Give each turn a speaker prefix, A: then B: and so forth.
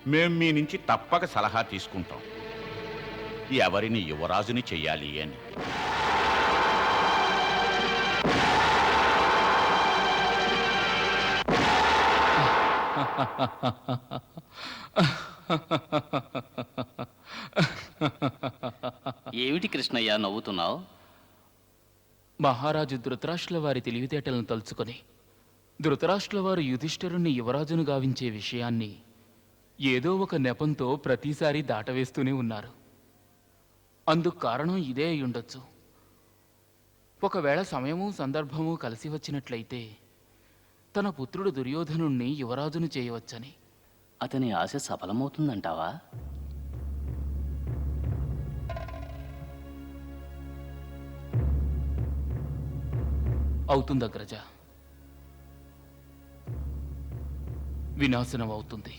A: మేం మీ నుంచి తప్పక సలహా తీసుకుంటాం ఎవరిని యువరాజుని చెయ్యాలి అని.
B: ఏమిటి కృష్ణయ్య నవ్వుతున్నావు?
C: మహారాజు ధృతరాష్ట్రుల వారి తెలివితేటలను తలుచుకొని ధృతరాష్ట్రుల వారు యుధిష్ఠిరుణ్ణి యువరాజును గావించే విషయాన్ని ఏదో ఒక నెపంతో ప్రతిసారి దాటవేస్తూనే ఉన్నారు. అందుకు కారణం ఇదే అయ్యుండొచ్చు. ఒకవేళ సమయము సందర్భము కలిసి వచ్చినట్లయితే తన పుత్రుడు దుర్యోధనుణ్ణి యువరాజును చేయవచ్చని.
B: అతని ఆశ సఫలమవుతుందంటావా?
C: అవుతుంది అగ్రజ, వినాశనం అవుతుంది.